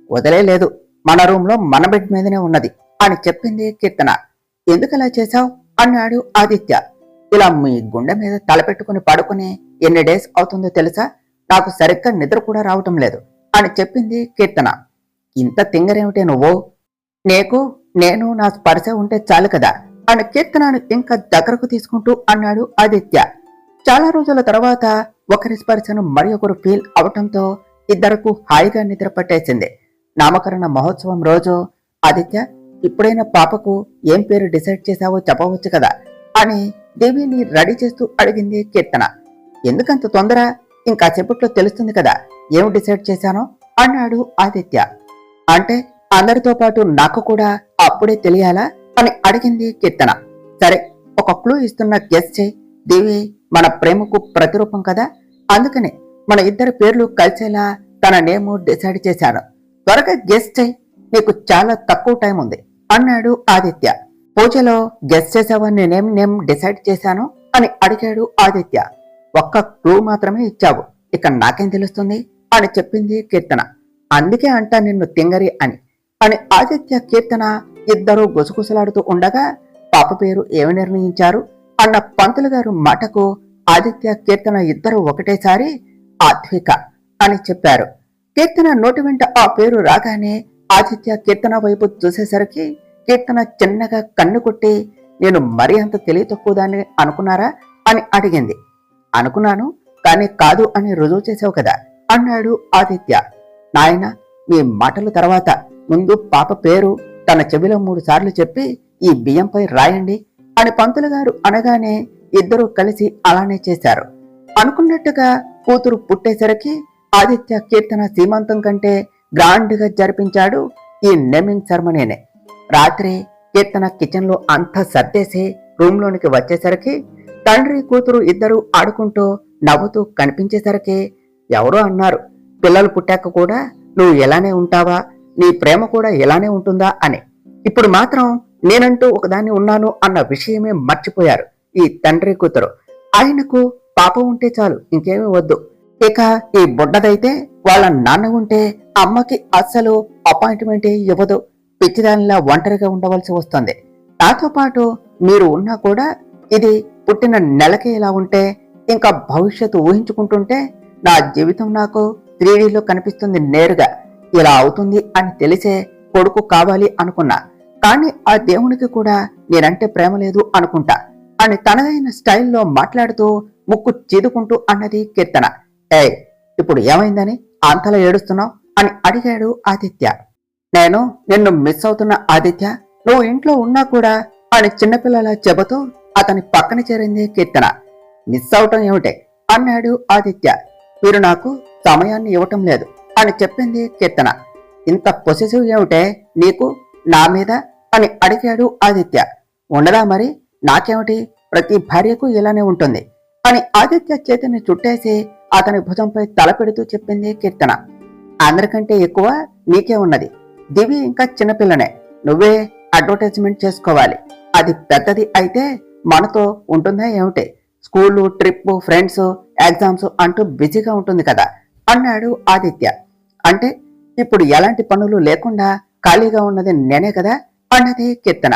A: వదిలేదు, మన రూమ్ లో మన బెడ్ మీదనే ఉన్నది అని చెప్పింది కీర్తన. ఎందుకలా చేశావు అన్నాడు ఆదిత్య. ఇలా మీ గుండె మీద తలపెట్టుకుని పడుకుని ఎన్ని డేస్ అవుతుందో తెలుసా, నాకు సరిగ్గా నిద్ర కూడా రావటం లేదు అని చెప్పింది కీర్తన. ఇంత తింగరేమిటే నువ్వు, నేను నా స్పర్శ ఉంటే చాలు కదా అని కీర్తనను ఇంకా దగ్గరకు తీసుకుంటూ అన్నాడు ఆదిత్య. చాలా రోజుల తర్వాత ఒకరి స్పర్శను మరి ఒకరు ఫీల్ అవటంతో ఇద్దరకు హాయిగా నిద్ర పట్టేసింది. నామకరణ మహోత్సవం రోజు ఆదిత్య ఇప్పుడైనా పాపకు ఏం పేరు డిసైడ్ చేశావో చెప్పవచ్చు కదా అని దేవిని రెడీ చేస్తూ అడిగింది కీర్తన. ఎందుకంత తొందర, ఇంకాసేపట్లో తెలుస్తుంది కదా ఏం డిసైడ్ చేశానో అన్నాడు ఆదిత్య. అంటే అందరితో పాటు నాకు కూడా అప్పుడే తెలియాలా అని అడిగింది కీర్తన. సరే, ఒక క్లూ ఇస్తున్న గెస్ చేయి. దేవి మన ప్రేమకు ప్రతిరూపం కదా, అందుకనే మన ఇద్దరి పేర్లు కలిసేలా తన నేము డిసైడ్ చేశాను. త్వరగా గెస్ చేయి, నీకు చాలా తక్కువ టైం ఉంది అన్నాడు ఆదిత్య. పూజలో గెస్ చేసావని నేనేం డిసైడ్ చేశాను అని అడిగాడు ఆదిత్య. ఒక్క క్లూ మాత్రమే ఇచ్చావు, ఇక నాకేం తెలుస్తుంది అని చెప్పింది కీర్తన. అందుకే అంటా నిన్ను తింగరి అని ఆదిత్య కీర్తన ఇద్దరూ గుసగుసలాడుతూ ఉండగా పాప పేరు ఏమి నిర్ణయించారు అన్న పంతులు గారు మాటకు ఆదిత్య కీర్తన ఇద్దరు ఒకటేసారి ఆత్విక అని చెప్పారు. కీర్తన నోటి వెంట ఆ పేరు రాగానే ఆదిత్య కీర్తన వైపు చూసేసరికి కీర్తన చిన్నగా కన్ను కొట్టి నేను మరీ అంత తెలివి తక్కువదాన్ని అనుకున్నారా అని అడిగింది. అనుకున్నాను, కానీ కాదు అని రుజువు చేసావు కదా అన్నాడు ఆదిత్య. నాయన, మీ మాటల తర్వాత ముందు పాప పేరు తన చెవిలో 3 సార్లు చెప్పి ఈ బియ్యంపై రాయండి అని పంతులు గారు అనగానే ఇద్దరూ కలిసి అలానే చేశారు. అనుకున్నట్టుగా కూతురు పుట్టేసరికి ఆదిత్య కీర్తన సీమంతం కంటే గ్రాండ్ గా జరిపించాడు ఈ నేమింగ్ సెరమనీనే. రాత్రి కీర్తన కిచెన్ లో అంతా సర్దేసి రూమ్ లోనికి వచ్చేసరికి తండ్రి కూతురు ఇద్దరు ఆడుకుంటూ నవ్వుతూ కనిపించేసరికి ఎవరో అన్నారు, పిల్లలు పుట్టాక కూడా నువ్వు ఎలానే ఉంటావా, నీ ప్రేమ కూడా ఎలానే ఉంటుందా అని. ఇప్పుడు మాత్రం నేనంటూ ఒకదాన్ని ఉన్నాను అన్న విషయమే మర్చిపోయారు ఈ తండ్రి కూతురు. ఆయనకు పాప ఉంటే చాలు, ఇంకేమీ వద్దు. ఇక ఈ బుడ్డదైతే వాళ్ళ నాన్న ఉంటే అమ్మకి అస్సలు అపాయింట్మెంటే ఇవ్వదు, పిచ్చిదానిలా ఒంటరిగా ఉండవలసి వస్తుంది. నాతో పాటు మీరు ఉన్నా కూడా ఇది పుట్టిన నెలకి ఇలా ఉంటే ఇంకా భవిష్యత్తు ఊహించుకుంటుంటే నా జీవితం నాకు 3Dలో కనిపిస్తుంది నేరుగా. ఇలా అవుతుంది అని తెలిసే కొడుకు కావాలి అనుకున్నా, కానీ ఆ దేవునికి కూడా నేనంటే ప్రేమ లేదు అనుకుంటా అని తనదైన స్టైల్లో మాట్లాడుతూ ముక్కు చీదుకుంటూ అన్నది కీర్తన. ఇప్పుడు ఏమైందని అంతలా ఏడుస్తున్నావు అని అడిగాడు ఆదిత్య. నేను నిన్ను మిస్ అవుతున్న ఆదిత్య, నువ్వు ఇంట్లో ఉన్నా కూడా అని చిన్నపిల్లలా చెబుతూ అతని పక్కన చేరింది కీర్తన. మిస్ అవటం ఏమిటే అన్నాడు ఆదిత్య. మీరు నాకు సమయాన్ని ఇవ్వటం లేదు అని చెప్పింది కీర్తన. ఇంత పొసెసివ్ ఏమిటే నీకు నా మీద అని అడిగాడు ఆదిత్య. ఉండదా మరి, నాకేమిటి, ప్రతి భార్యకు ఇలానే ఉంటుంది అని ఆదిత్య చేతిని చుట్టేసి అతని భుజంపై తల పెడుతూ చెప్పింది కీర్తన. అందరికంటే ఎక్కువ నీకే ఉన్నది. దివి ఇంకా చిన్నపిల్లనే, నువ్వే అడ్వర్టైజ్మెంట్ చేసుకోవాలి. అది పెద్దది అయితే మనతో ఉంటుందా ఏమిటి, స్కూలు, ట్రిప్, ఫ్రెండ్స్, ఎగ్జామ్స్ అంటూ బిజీగా ఉంటుంది కదా అన్నాడు ఆదిత్య. అంటే ఇప్పుడు ఎలాంటి పనులు లేకుండా ఖాళీగా ఉన్నది నేనే కదా అన్నది కీర్తన.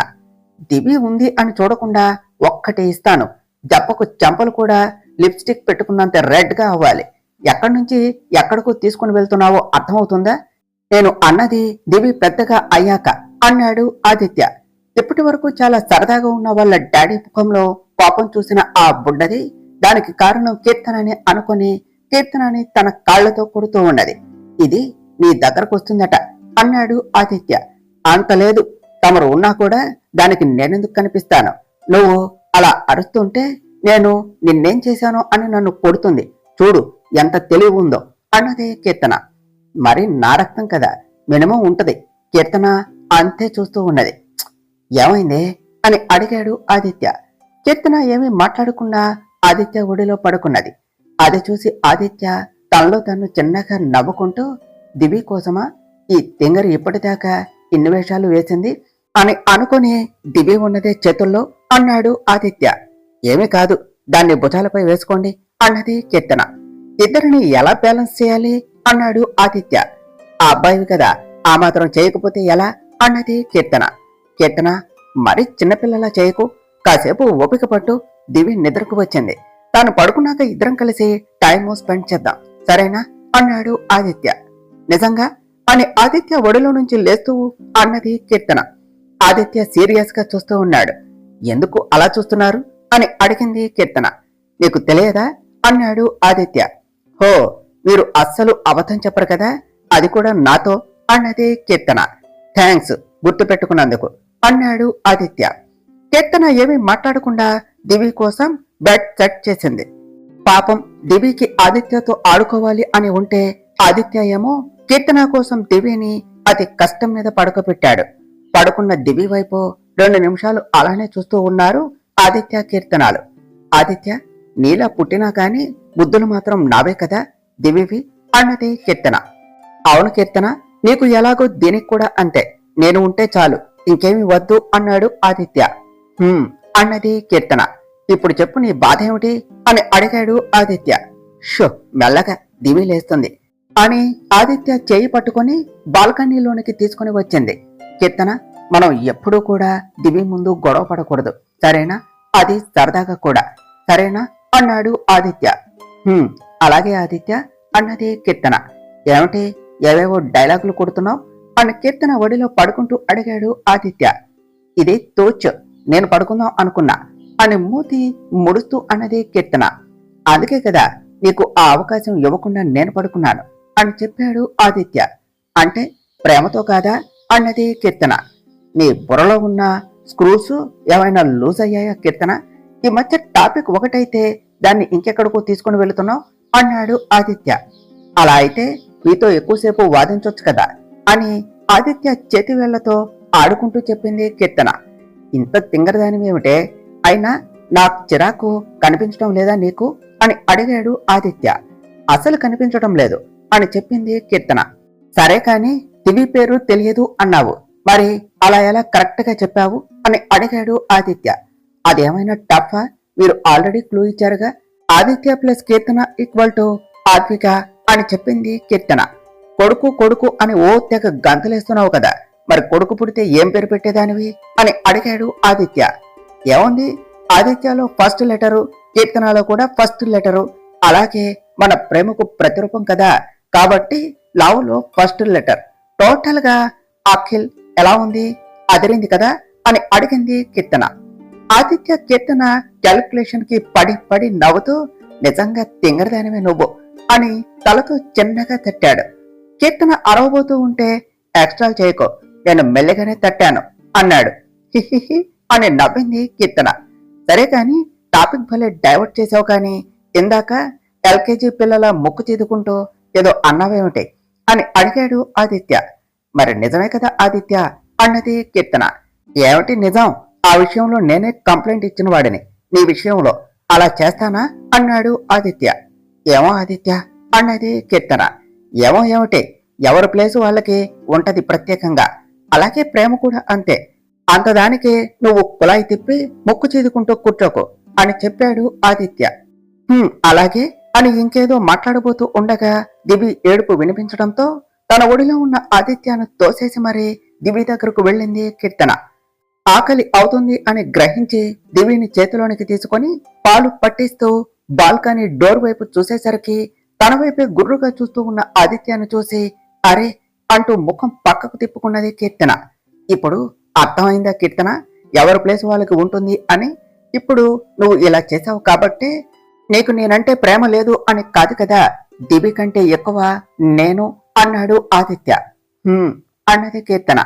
A: దివి ఉంది అని చూడకుండా ఒక్కటి ఇస్తాను, దెబ్బకు చెంపలు కూడా లిప్స్టిక్ పెట్టుకున్నంత రెడ్ గా అవ్వాలి. ఎక్కడి నుంచి ఎక్కడకు తీసుకుని వెళ్తున్నావో అర్థమవుతుందా? నేను అన్నది దివి పెద్దగా అయ్యాక అన్నాడు ఆదిత్య. ఇప్పటి ఇప్పటి వరకు చాలా సరదాగా ఉన్న వాళ్ళ డాడీ ముఖంలో కోపం చూసిన ఆ బుడ్డది దానికి కారణం కీర్తనని అనుకుని కీర్తనని తన కాళ్లతో కొడుతూ ఉన్నది. ఇది నీ దగ్గరకు వస్తుందట అన్నాడు ఆదిత్య. అంత లేదు, తమరు ఉన్నా కూడా దానికి నేనెందుకు కనిపిస్తాను? నువ్వు అలా అరుస్తుంటే నేను నిన్నేం చేశానో అని నన్ను కొడుతుంది. చూడు ఎంత తెలివి ఉందో అన్నది కీర్తన. మరి నా రక్తం కదా, మినిమం ఉంటది. కీర్తన అంతే చూస్తూ ఉన్నది. ఏమైంది అని అడిగాడు ఆదిత్య. కీర్తన ఏమీ మాట్లాడకుండా ఆదిత్య ఒడిలో పడుకున్నది. అది చూసి ఆదిత్య తనలో తను చిన్నగా నవ్వుకుంటూ, దివి కోసమా ఈ తింగరి ఇప్పటిదాకా ఇన్ని వేషాలు వేసింది అని అనుకుని దివి ఉన్నదే చేతుల్లో అన్నాడు ఆదిత్య. ఏమీ కాదు, దాన్ని భుజాలపై వేసుకోండి అన్నది కీర్తన. ఇద్దరిని ఎలా బ్యాలెన్స్ చేయాలి అన్నాడు ఆదిత్య. ఆ అబ్బాయివి కదా, ఆ మాత్రం చేయకపోతే ఎలా అన్నది కీర్తన. కీర్తన, మరి చిన్నపిల్లలా చేయకు, కాసేపు ఓపిక పట్టు. దివి నిద్రకు వచ్చింది. తాను పడుకున్నాక ఇద్దరం కలిసి టైం స్పెండ్ చేద్దాం, సరేనా అన్నాడు ఆదిత్య. నిజంగా అని ఆదిత్య ఒడిలో నుంచి లేస్తూ అన్నది కీర్తన. ఆదిత్య సీరియస్ గా చూస్తూ ఉన్నాడు. ఎందుకు అలా చూస్తున్నారు అని అడిగింది కీర్తన. నీకు తెలియదా అన్నాడు ఆదిత్య. హో, మీరు అస్సలు అబద్ధం చెప్పరు కదా, అది కూడా నాతో అన్నది కీర్తన. థ్యాంక్స్ గుర్తు పెట్టుకున్నందుకు అన్నాడు ఆదిత్య. కీర్తన ఏమీ మాట్లాడకుండా దివి కోసం బెడ్ సెట్ చేసింది. పాపం దివికి ఆదిత్యతో ఆడుకోవాలి అని ఉంటే ఆదిత్య ఏమో కీర్తన కోసం దివిని అతి కష్టం మీద పడుకోబెట్టాడు. పడుకున్న దివి వైపు 2 నిమిషాలు అలానే చూస్తూ ఉన్నారు ఆదిత్య కీర్తనాలు. ఆదిత్య, నీలా పుట్టినా కాని బుద్ధులు మాత్రం నావే కదా దివివి అన్నది కీర్తన. అవును కీర్తన, నీకు ఎలాగో దీనికి కూడా అంతే. నేను ఉంటే చాలు, ఇంకేమీ వద్దు అన్నాడు ఆదిత్య. అన్నది కీర్తన. ఇప్పుడు చెప్పు, నీ బాధ ఏమిటి అని అడిగాడు ఆదిత్య. షో, మెల్లగా దివి లేస్తుంది అని ఆదిత్య చేయి పట్టుకుని బాల్కనీలోనికి తీసుకుని వచ్చింది. కీర్తన, మనం ఎప్పుడూ కూడా దివి ముందు గొడవ పడకూడదు, సరేనా? అది సరదాగా కూడా, సరేనా అన్నాడు ఆదిత్య. అలాగే ఆదిత్య అన్నది కీర్తన. ఏమిటి ఏవేవో డైలాగులు కొడుతున్నావు అని కీర్తన ఒడిలో పడుకుంటూ అడిగాడు ఆదిత్య. ఇది తోచ్, నేను పడుకుందాం అనుకున్నా అని మూతి ముడుస్తూ అన్నది కీర్తన. అందుకే కదా నీకు ఆ అవకాశం ఇవ్వకుండా నేను పడుకున్నాను అని చెప్పాడు ఆదిత్య. అంటే ప్రేమతో కాదా అన్నది కీర్తన. నీ బుర్రలో ఉన్న స్క్రూస్ ఏమైనా లూజ్ అయ్యాయా కీర్తన? ఈ మధ్య టాపిక్ ఒకటైతే దాన్ని ఇంకెక్కడికో తీసుకుని వెళుతున్నావు అన్నాడు ఆదిత్య. అలా అయితే మీతో ఎక్కువసేపు వాదించొచ్చు కదా అని ఆదిత్య చేతి వేళ్లతో ఆడుకుంటూ చెప్పింది కీర్తన. ఇంత తింగరదానివేమిటే, అయినా నాకు చిరాకు కనిపించడం లేదా నీకు అని అడిగాడు ఆదిత్య. అసలు కనిపించడం లేదు అని చెప్పింది కీర్తన. సరే కాని దివి పేరు తెలియదు అన్నావు, మరి అలా ఎలా కరెక్ట్ గా చెప్పావు అని అడిగాడు ఆదిత్య. అదేమైనా టఫా? మీరు ఆల్రెడీ క్లూ ఇచ్చారుగా. Aditya plus Keerthana equal to Athvika అని చెప్పింది కీర్తన. కొడుకు కొడుకు అని ఓ తెగ గంతలేస్తున్నావు కదా, మరి కొడుకు పుడితే ఏం పేరు పెట్టేదానివి అని అడిగాడు ఆదిత్య. ఏముంది, ఆదిత్యలో ఫస్ట్ లెటరు, కీర్తనలో కూడా ఫస్ట్ లెటరు, అలాగే మన ప్రేమకు ప్రతిరూపం కదా, కాబట్టి లవ్ లో ఫస్ట్ లెటర్. టోటల్ గా అఖిల్ ఎలా ఉంది, అదిరింది కదా అని అడిగింది కీర్తన. ఆదిత్య కీర్తన క్యాలిక్యులేషన్ కి పడి పడి నవ్వుతూ, నిజంగా తింగరదానివే నువ్వు అని తలతో చిన్నగా తట్టాడు. కీర్తన అరవబోతూ ఉంటే, ఎక్స్ట్రా చేయకో, నేను మెల్లగానే తట్టాను అన్నాడు. హిహిహి అని నవ్వింది కీర్తన. సరే కాని టాపిక్ భలే డైవర్ట్ చేసావు, కానీ ఇందాక ఎల్కేజీ పిల్లల ముక్కు తీదుకుంటూ ఏదో అన్నావేమిటి అని అడిగాడు ఆదిత్య. మరి నిజమే కదా ఆదిత్య అన్నది కీర్తన. ఏమిటి నిజం? ఆ విషయంలో నేనే కంప్లైంట్ ఇచ్చిన వాడిని, నీ విషయంలో అలా చేస్తానా అన్నాడు ఆదిత్య. ఏమో ఆదిత్య అన్నది కీర్తన. ఏమో ఏమిటి, ఎవరి ప్లేసు వాళ్ళకి ఉంటది ప్రత్యేకంగా, అలాగే ప్రేమ కూడా అంతే. అంతదానికి నువ్వు కులాయి తిప్పి ముక్కు చీదుకుంటూ కూర్చోకు అని చెప్పాడు ఆదిత్య. అలాగే అని ఇంకేదో మాట్లాడబోతూ ఉండగా దివి ఏడుపు వినిపించడంతో తన ఒడిలో ఉన్న ఆదిత్యను తోసేసి మరీ దివి దగ్గరకు వెళ్ళింది కీర్తన. ఆకలి అవుతుంది అని గ్రహించి దివిని చేతిలోనికి తీసుకొని పాలు పట్టిస్తూ బాల్కనీ డోర్ వైపు చూసేసరికి తన వైపే గుర్రుగా చూస్తూ ఉన్న ఆదిత్యను చూసి అరే అంటూ ముఖం పక్కకు తిప్పుకున్నది కీర్తన. ఇప్పుడు అర్థమైందా కీర్తన, ఎవరి ప్లేస్ వాళ్ళకి ఉంటుంది అని. ఇప్పుడు నువ్వు ఇలా చేసావు కాబట్టి నీకు నేనంటే ప్రేమ లేదు అని కాదు కదా, దివి కంటే ఎక్కువ నేను అన్నాడు ఆదిత్య. అన్నది కీర్తన.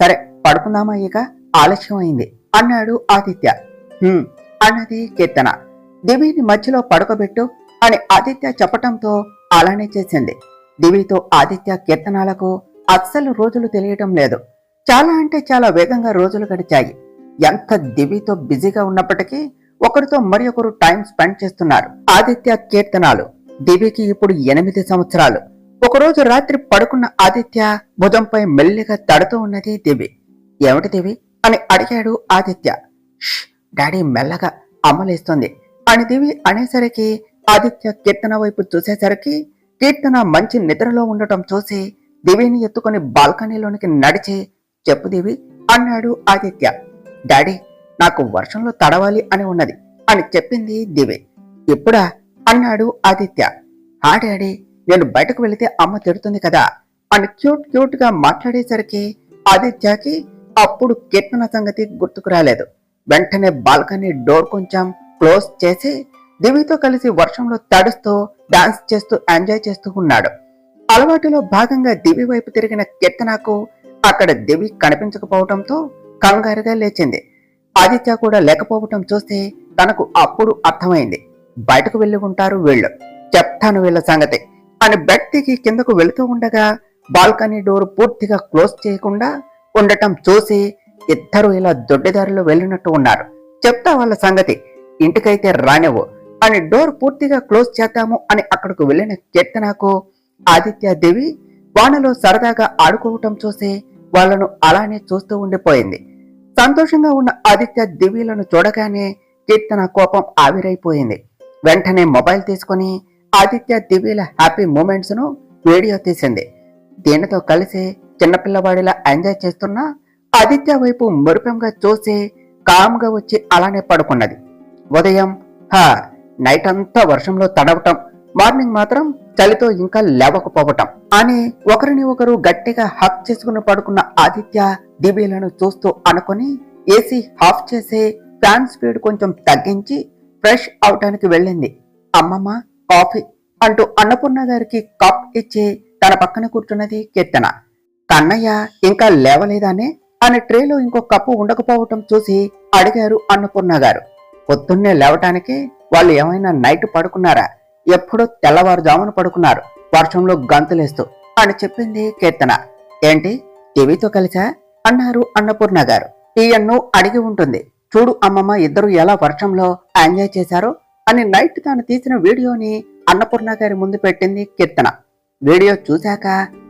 A: సరే పడుకుందామా, ఇక ఆలస్యం అయింది అన్నాడు ఆదిత్య. అన్నది కీర్తన. దివిని మధ్యలో పడుకోబెట్టు అని ఆదిత్య చెప్పటంతో అలానే చేసింది. దివితో ఆదిత్య కీర్తనాలకు అస్సలు రోజులు తెలియటం లేదు. చాలా అంటే చాలా వేగంగా రోజులు గడిచాయి. ఎంత దివితో బిజీగా ఉన్నప్పటికీ ఒకరితో మరి ఒకరు టైం స్పెండ్ చేస్తున్నారు. ఆదిత్య కీర్తనాలు. దివికి ఇప్పుడు 8 సంవత్సరాలు. ఒకరోజు రాత్రి పడుకున్న ఆదిత్య భుజంపై మెల్లిగా తడుతూ ఉన్నది దివి. ఏమిటి దివి అని అడిగాడు ఆదిత్య. డాడీ మెల్లగా అమ్మలేస్తుంది అని దివి అనేసరికి ఆదిత్య కీర్తన వైపు చూసేసరికి కీర్తన మంచి నిద్రలో ఉండటం చూసి దివిని ఎత్తుకుని బాల్కనీలోనికి నడిచి, చెప్పు దివి అన్నాడు ఆదిత్య. డాడీ నాకు వర్షంలో తడవాలి అని ఉన్నది అని చెప్పింది దివి. ఇప్పుడా అన్నాడు ఆదిత్య. హా డాడీ, నేను బయటకు వెళితే అమ్మ తిడుతుంది కదా అని క్యూట్ గా మాట్లాడేసరికి ఆదిత్యకి అప్పుడు కీర్తన సంగతి గుర్తుకు రాలేదు. వెంటనే బాల్కనీ డోర్ కొంచెం క్లోజ్ చేసి దివితో కలిసి వర్షంలో తడుస్తూ డాన్స్ చేస్తూ ఎంజాయ్ చేస్తూ ఉన్నాడు. అలవాటులో భాగంగా దివి వైపు తిరిగిన కీర్తనకు అక్కడ దివి కనిపించకపోవటంతో కంగారుగా లేచింది. ఆదిత్య కూడా లేకపోవటం చూస్తే తనకు అప్పుడు అర్థమైంది. బయటకు వెళ్లి ఉంటారు వీళ్ళు, చెప్తాను వీళ్ళ సంగతి అని బెడ్ దిగి కిందకు వెళుతూ ఉండగా బాల్కనీ డోర్ పూర్తిగా క్లోజ్ చేయకుండా ఉండటం చూసి ఇద్దరు ఇలా దొడ్డిదారిలో వెళ్ళినట్టు ఉన్నారు. చెప్తా వాళ్ళ సంగతి, ఇంటికైతే రానివ్వు అని డోర్ పూర్తిగా క్లోజ్ చేద్దాము అని అక్కడకు వెళ్లిన కీర్తనకు ఆదిత్య దేవి వానలో సరదాగా ఆడుకోవటం చూసి వాళ్లను అలానే చూస్తూ ఉండిపోయింది. సంతోషంగా ఉన్న ఆదిత్య దివ్యలను చూడగానే కీర్తన కోపం ఆవిరైపోయింది. వెంటనే మొబైల్ తీసుకుని ఆదిత్య దివ్యల హ్యాపీ మూమెంట్స్ ను వీడియో తీసింది. దీనితో కలిసి చిన్నపిల్లవాడిలా ఎంజాయ్ చేస్తున్న ఆదిత్య వైపు మురిపెంగా చూసి కామ్గా వచ్చి అలానే పడుకున్నది. ఉదయం నైట్ అంతా వర్షంలో తడవటం, మార్నింగ్ మాత్రం చలితో ఇంకా లేవకపోవటం అని ఒకరిని ఒకరు గట్టిగా హక్ చేసుకుని పడుకున్న ఆదిత్య దివ్యలను చూస్తూ అనుకుని ఏసీ ఆఫ్ చేసి ఫ్యాన్ స్పీడ్ కొంచెం తగ్గించి ఫ్రెష్ అవటానికి వెళ్ళింది. అమ్మమ్మ కాఫీ అంటూ అన్నపూర్ణ గారికి కప్ ఇచ్చి తన పక్కన కూర్చున్నది కీర్తన. కన్నయ్య ఇంకా లేవలేదానే అని ట్రేలో ఇంకో కప్పు ఉండకపోవటం చూసి అడిగారు అన్నపూర్ణ గారు. పొద్దున్నే లేవటానికి వాళ్ళు ఏమైనా నైట్ పడుకున్నారా? ఎప్పుడో తెల్లవారుజామున పడుకున్నారు వర్షంలో గంతులేస్తూ అని చెప్పింది కీర్తన. ఏంటి టీవీతో కలిసా అన్నారు అన్నపూర్ణ గారు. టీయన్ను అడిగి ఉంటుంది. చూడు అమ్మమ్మ ఇద్దరు ఎలా వర్షంలో ఎంజాయ్ చేశారో అని నైట్ తాను తీసిన వీడియోని అన్నపూర్ణ గారి ముందు పెట్టింది కీర్తన. వీడియో చూశాక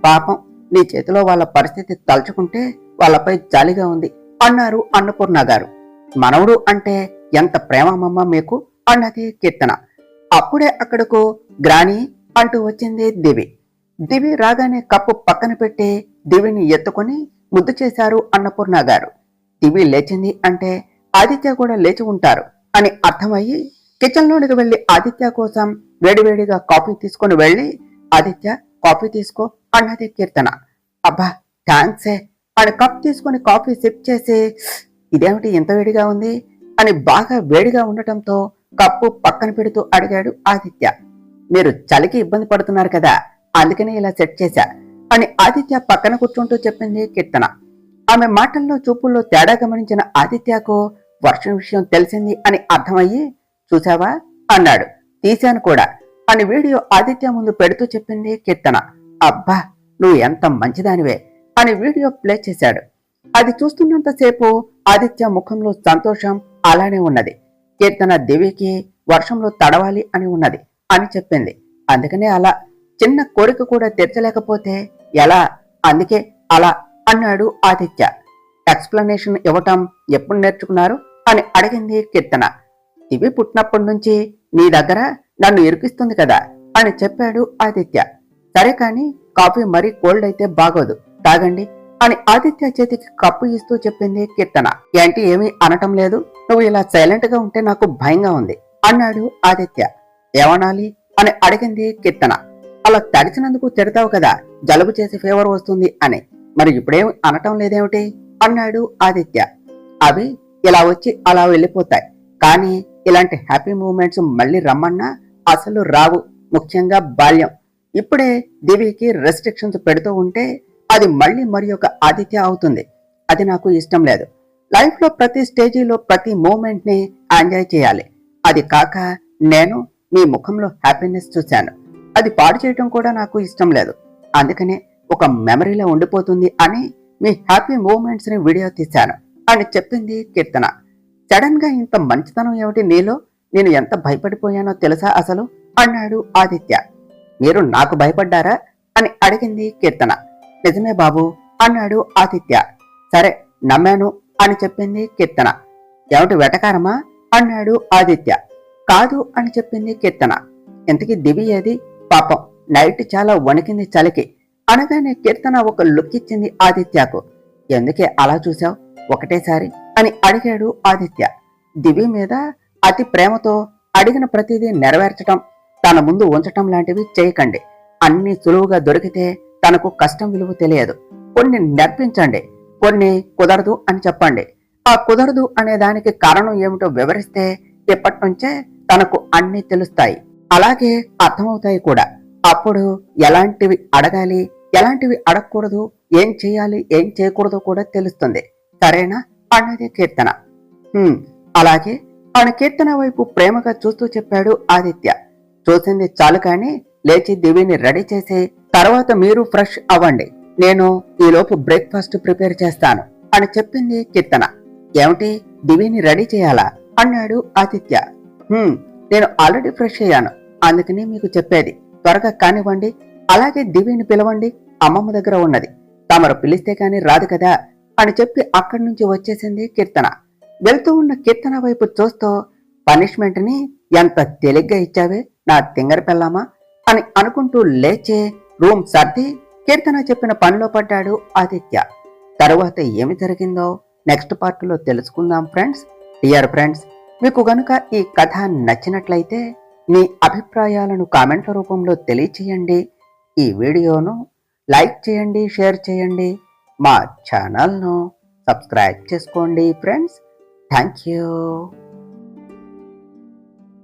A: పాపం నీ చేతిలో వాళ్ళ పరిస్థితి తలుచుకుంటే వాళ్ళపై జాలిగా ఉంది అన్నారు అన్నపూర్ణ గారు. మనవడు అంటే ఎంత ప్రేమమ్మమ్మ మీకు అన్నది కీర్తన. అప్పుడే అక్కడకు గ్రాని అంటూ వచ్చింది దివి. దివి రాగానే కప్పు పక్కన పెట్టి దివిని ఎత్తుకుని ముద్దు చేశారు అన్నపూర్ణ గారు. దివి లేచింది అంటే ఆదిత్య కూడా లేచి ఉంటారు అని అర్థమయ్యి కిచెన్లోనికి వెళ్లి ఆదిత్య కోసం వేడివేడిగా కాఫీ తీసుకుని వెళ్లి ఆదిత్య కాఫీ తీసుకో అన్నది కీర్తన. అబ్బా థ్యాంక్సే అని కప్ తీసుకుని కాఫీ సిప్ చేసి ఇదేమిటి ఇంత వేడిగా ఉంది అని బాగా వేడిగా ఉండటంతో కప్పు పక్కన పెడుతూ అడిగాడు ఆదిత్య. మీరు చలికి ఇబ్బంది పడుతున్నారు కదా, అందుకనే ఇలా సెట్ చేశా అని ఆదిత్య పక్కన కూర్చుంటూ చెప్పింది కీర్తన. ఆమె మాటల్లో చూపుల్లో తేడా గమనించిన ఆదిత్యకు వర్షం విషయం తెలిసింది అని అర్థమయ్యి చూసావా అన్నాడు. తీశాను కూడా అని వీడియో ఆదిత్య ముందు పెడుతూ చెప్పింది కీర్తన. అబ్బా నువ్వు ఎంత మంచిదానివే అని వీడియో ప్లే చేశాడు. అది చూస్తున్నంతసేపు ఆదిత్య ముఖంలో సంతోషం అలానే ఉన్నది. కీర్తన దివికి వర్షంలో తడవాలి అని ఉన్నది అని చెప్పింది. అందుకనే అలా, చిన్న కోరిక కూడా తీర్చలేకపోతే ఎలా, అందుకే అలా అన్నాడు ఆదిత్య. ఎక్స్ప్లెనేషన్ ఇవ్వటం ఎప్పుడు నేర్చుకున్నారు అని అడిగింది కీర్తన. దివి పుట్టినప్పటి నుంచి నీ దగ్గర నన్ను ఇరికిస్తుంది కదా అని చెప్పాడు ఆదిత్య. సరే కాని కాఫీ మరీ కోల్డ్ అయితే బాగోదు, తాగండి అని ఆదిత్య చేతికి కప్పు ఇస్తూ చెప్పింది కీర్తన. ఏంటి ఏమీ అనటం లేదు, నువ్వు ఇలా సైలెంట్ గా ఉంటే నాకు భయంగా ఉంది అన్నాడు ఆదిత్య. ఏమనాలి అని అడిగింది కీర్తన. అలా తడిచినందుకు తిడతావు కదా, జలుబు చేసి ఫీవర్ వస్తుంది అని, మరి ఇప్పుడేమి అనటం లేదేమిటి అన్నాడు ఆదిత్య. అవి ఇలా వచ్చి అలా వెళ్ళిపోతాయి. కానీ ఇలాంటి హ్యాపీ మూమెంట్స్ మళ్ళీ రమ్మన్నా అసలు రావు. ముఖ్యంగా బాల్యం. ఇప్పుడే దివికి రెస్ట్రిక్షన్స్ పెడుతూ ఉంటే అది మళ్ళీ మరి ఒక ఆదిత్య అవుతుంది. అది నాకు ఇష్టం లేదు. లైఫ్ లో ప్రతి స్టేజీలో ప్రతి మూమెంట్ ని ఎంజాయ్ చేయాలి. అది కాక నేను మీ ముఖంలో హ్యాపీనెస్ చూశాను. అది పాడు చేయటం కూడా నాకు ఇష్టం లేదు. అందుకనే ఒక మెమరీలో ఉండిపోతుంది అని మీ హ్యాపీ మూమెంట్స్ ని వీడియో తీశాను అని చెప్పింది కీర్తన. సడన్ గా ఇంత మంచితనం ఏమిటి నీలో? నేను ఎంత భయపడిపోయానో తెలుసా అసలు అన్నాడు ఆదిత్య. మీరు నాకు భయపడ్డారా అని అడిగింది కీర్తన. నిజమే బాబు అన్నాడు ఆదిత్య. సరే నమ్మాను అని చెప్పింది కీర్తన. ఏమిటి వెటకారమా అన్నాడు ఆదిత్య. కాదు అని చెప్పింది కీర్తన. ఇంతకీ దివి ఏది? పాపం నైట్ చాలా వణికింది చలికి అనగానే కీర్తన ఒక లుక్ ఇచ్చింది ఆదిత్యకు. ఎందుకే అలా చూశావు ఒకటేసారి అని అడిగాడు ఆదిత్య. దివి మీద అతి ప్రేమతో అడిగిన ప్రతిదీ నెరవేర్చటం, తన ముందు ఉంచటం లాంటివి చేయకండి. అన్ని సులువుగా దొరికితే తనకు కష్టం విలువ తెలియదు. కొన్ని నేర్పించండి, కొన్ని కుదరదు అని చెప్పండి. ఆ కుదరదు అనే దానికి కారణం ఏమిటో వివరిస్తే ఇప్పటి నుంచే తనకు అన్ని తెలుస్తాయి, అలాగే అర్థమవుతాయి కూడా. అప్పుడు ఎలాంటివి అడగాలి, ఎలాంటివి అడగకూడదు, ఏం చేయాలి ఏం చేయకూడదు కూడా తెలుస్తుంది. సరేనా అన్నది కీర్తన. అలాగే అని కీర్తన వైపు ప్రేమగా చూస్తూ చెప్పాడు ఆదిత్య. చూసింది చాలు కాని లేచి దివిని రెడీ చేసి తర్వాత మీరు ఫ్రెష్ అవ్వండి, నేను ఈలోపు బ్రేక్ఫాస్ట్ ప్రిపేర్ చేస్తాను అని చెప్పింది కీర్తన. ఏమిటి దివిని రెడీ చేయాలా అన్నాడు ఆదిత్య. నేను ఆల్రెడీ ఫ్రెష్ అయ్యాను, అందుకని మీకు చెప్పేది. త్వరగా కానివ్వండి. అలాగే దివిని పిలవండి, అమ్మమ్మ దగ్గర ఉన్నది. తమరు పిలిస్తే కాని రాదు కదా అని చెప్పి అక్కడి నుంచి వచ్చేసింది కీర్తన. వెళ్తూ ఉన్న కీర్తన వైపు చూస్తూ పనిష్మెంట్ ని ఎంత తేలిగ్గా ఇచ్చావే నా తింగర పెళ్ళామా అని అనుకుంటూ లేచే రూమ్ సర్ది కీర్తన చెప్పిన పనిలో పడ్డాడు ఆదిత్య. తరువాత ఏమి జరిగిందో నెక్స్ట్ పార్ట్లో తెలుసుకుందాం ఫ్రెండ్స్. డియర్ ఫ్రెండ్స్, మీకు గనుక ఈ కథ నచ్చినట్లయితే మీ అభిప్రాయాలను కామెంట్ల రూపంలో తెలియచేయండి. ఈ వీడియోను లైక్ చేయండి, షేర్ చేయండి. మా ఛానల్ను సబ్స్క్రైబ్ చేసుకోండి ఫ్రెండ్స్. Thank you.